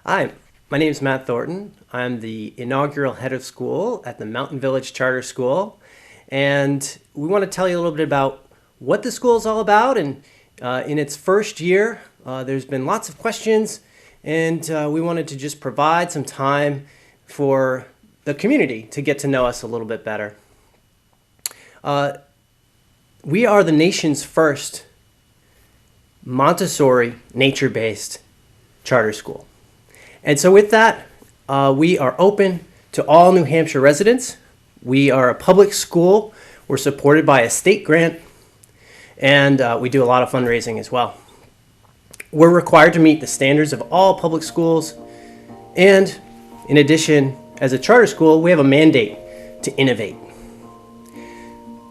Hi, my name is Matt Thornton. I'm the inaugural head of school at the Mountain Village Charter School, and we want to tell you a little bit about what the school is all about. And in its first year, there's been lots of questions, and we wanted to just provide some time for the community to get to know us a little bit better. We are the nation's first Montessori nature-based charter school. And so with that, we are open to all New Hampshire residents. We are a public school. We're supported by a state grant, and we do a lot of fundraising as well. We're required to meet the standards of all public schools, and in addition, as a charter school, we have a mandate to innovate.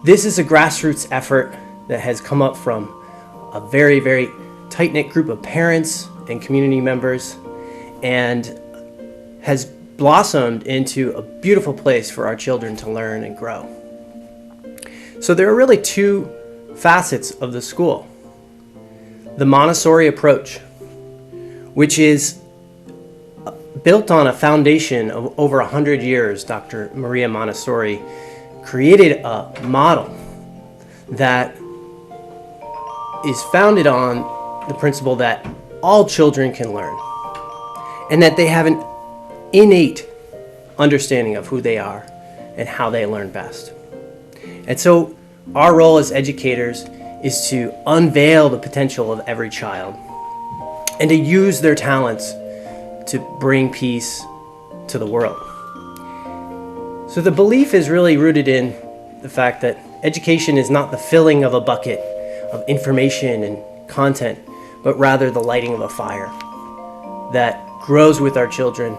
This is a grassroots effort that has come up from a very, very tight-knit group of parents and community members, and has blossomed into a beautiful place for our children to learn and grow. So there are really two facets of the school. The Montessori Approach, which is built on a foundation of over 100 years. Dr. Maria Montessori created a model that is founded on the principle that all children can learn, and that they have an innate understanding of who they are and how they learn best. And so our role as educators is to unveil the potential of every child and to use their talents to bring peace to the world. So the belief is really rooted in the fact that education is not the filling of a bucket of information and content, but rather the lighting of a fire that grows with our children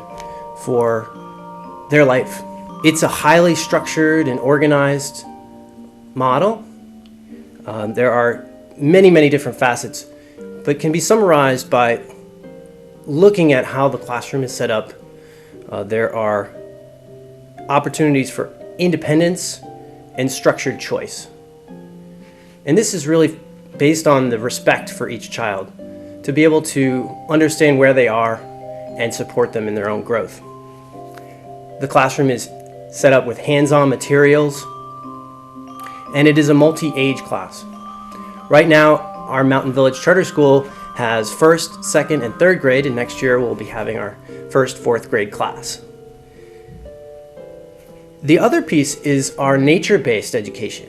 for their life. It's a highly structured and organized model. There are many, many different facets, but can be summarized by looking at how the classroom is set up. There are opportunities for independence and structured choice. And this is really based on the respect for each child, to be able to understand where they are and support them in their own growth. The classroom is set up with hands-on materials, and it is a multi-age class. Right now, our Mountain Village Charter School has first, second, and third grade, and next year we'll be having our first fourth grade class. The other piece is our nature-based education.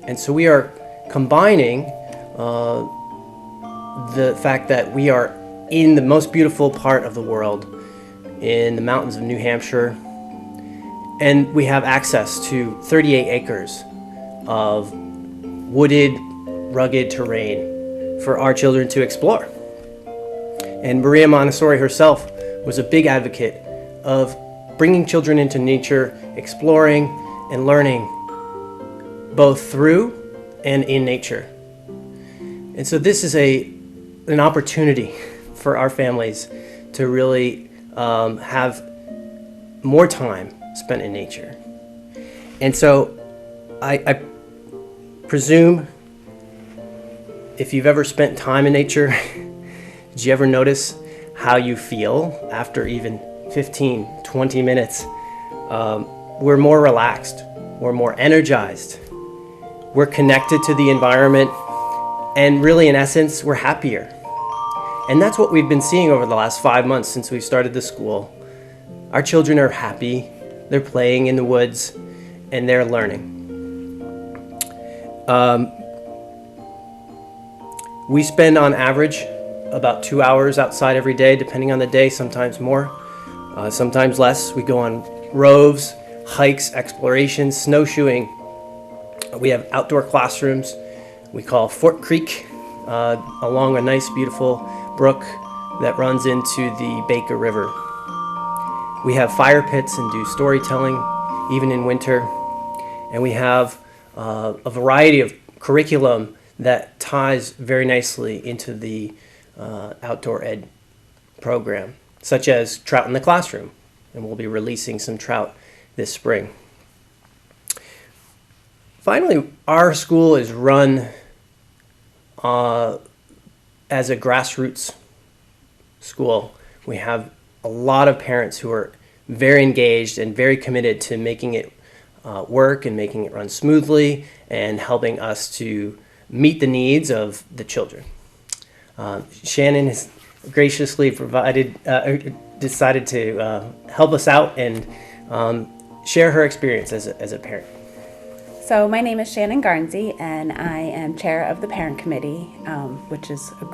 And so we are combining the fact that we are in the most beautiful part of the world, in the mountains of New Hampshire, and we have access to 38 acres of wooded, rugged terrain for our children to explore. And Maria Montessori herself was a big advocate of bringing children into nature, exploring and learning both through and in nature. And so this is an opportunity for our families to really have more time spent in nature. And so I presume if you've ever spent time in nature, did you ever notice how you feel after even 15, 20 minutes? We're more relaxed, we're more energized, we're connected to the environment, and really in essence, we're happier. And that's what we've been seeing over the last 5 months since we've started the school. Our children are happy, they're playing in the woods, and they're learning. We spend on average about 2 hours outside every day, depending on the day, sometimes more, sometimes less. We go on roves, hikes, explorations, snowshoeing. We have outdoor classrooms we call Fort Creek, along a nice, beautiful brook that runs into the Baker River. We have fire pits and do storytelling, even in winter. And we have a variety of curriculum that ties very nicely into the outdoor ed program, such as Trout in the Classroom. And we'll be releasing some trout this spring. Finally, our school is run as a grassroots school. We have a lot of parents who are very engaged and very committed to making it work and making it run smoothly and helping us to meet the needs of the children. Shannon has graciously decided to help us out and share her experience as a parent. So my name is Shannon Garnsey, and I am chair of the parent committee, which is a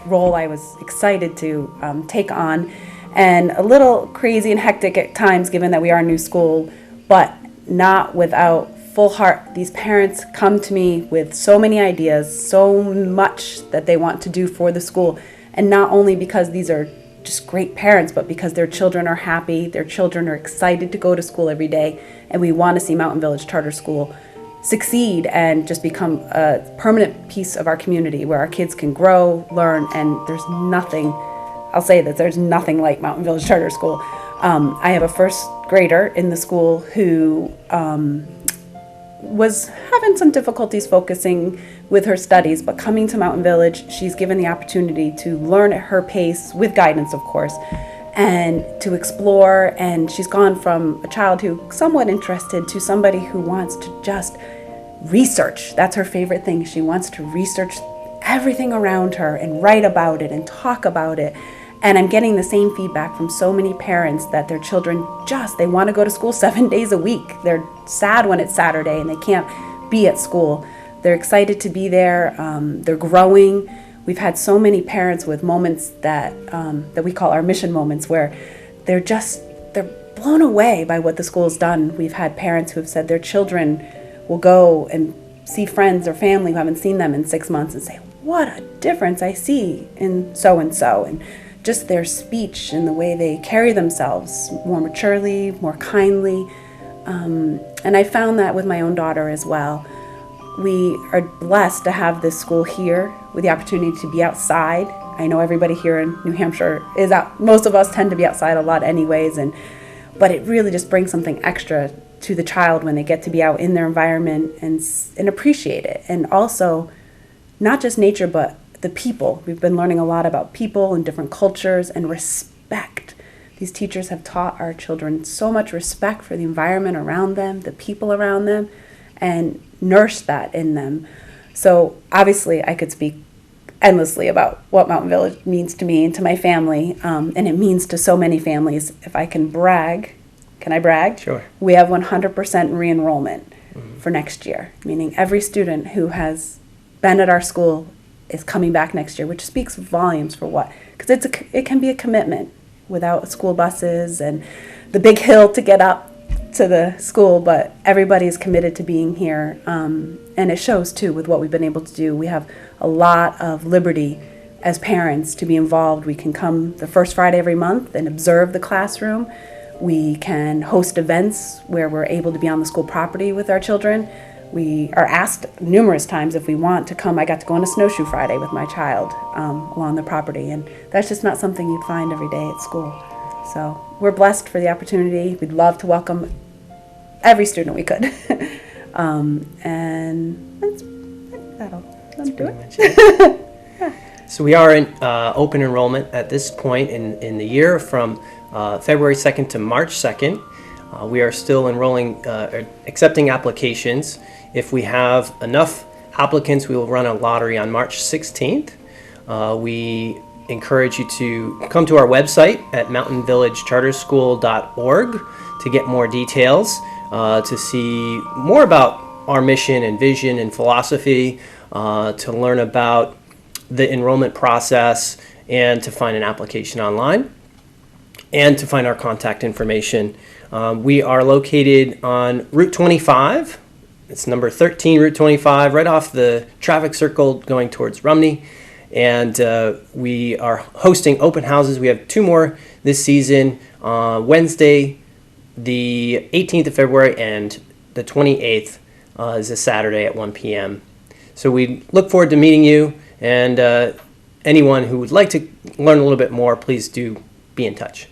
role I was excited to take on, and a little crazy and hectic at times given that we are a new school, but not without full heart. These parents come to me with so many ideas, so much that they want to do for the school, and not only because these are just great parents, but because their children are happy, their children are excited to go to school every day, and we want to see Mountain Village Charter School succeed and just become a permanent piece of our community where our kids can grow, learn, and there's nothing, I'll say that there's nothing like Mountain Village Charter School. I have a first grader in the school who was having some difficulties focusing with her studies, but coming to Mountain Village, she's given the opportunity to learn at her pace, with guidance of course, and to explore, and she's gone from a child who's somewhat interested to somebody who wants to just research. That's her favorite thing. She wants to research everything around her and write about it and talk about it. And I'm getting the same feedback from so many parents that their children they want to go to school 7 days a week. They're sad when it's Saturday and they can't be at school. They're excited to be there. They're growing. We've had so many parents with moments that we call our mission moments, where they're blown away by what the school's done. We've had parents who have said their children will go and see friends or family who haven't seen them in 6 months and say, "What a difference I see in so-and-so," and just their speech and the way they carry themselves more maturely, more kindly. And I found that with my own daughter as well. We are blessed to have this school here with the opportunity to be outside. I know everybody here in New Hampshire is out. Most of us tend to be outside a lot anyways, but it really just brings something extra to the child when they get to be out in their environment and appreciate it. And also, not just nature, but the people. We've been learning a lot about people and different cultures and respect. These teachers have taught our children so much respect for the environment around them, the people around them, and nourished that in them. So obviously I could speak endlessly about what Mountain Village means to me and to my family, and it means to so many families. If I can brag, can I brag? Sure. We have 100% re-enrollment for next year, meaning every student who has been at our school is coming back next year, which speaks volumes for what? Because it can be a commitment without school buses and the big hill to get up to the school, but everybody is committed to being here, and it shows too with what we've been able to do. We have a lot of liberty as parents to be involved. We can come the first Friday every month and observe the classroom. We can host events where we're able to be on the school property with our children. We are asked numerous times if we want to come. I got to go on a snowshoe Friday with my child along the property, and that's just not something you'd find every day at school. So we're blessed for the opportunity. We'd love to welcome every student we could. And that'll do it. So we are in open enrollment at this point in the year from February 2nd to March 2nd. We are still enrolling, accepting applications. If we have enough applicants, we will run a lottery on March 16th. We encourage you to come to our website at mountainvillagecharterschool.org to get more details, to see more about our mission and vision and philosophy, to learn about the enrollment process, and to find an application online, and to find our contact information. We are located on Route 25. It's number 13, Route 25, right off the traffic circle going towards Rumney. And we are hosting open houses. We have 2 more this season, Wednesday, the 18th of February, and the 28th is a Saturday at 1 p.m. So we look forward to meeting you, and anyone who would like to learn a little bit more, please do be in touch.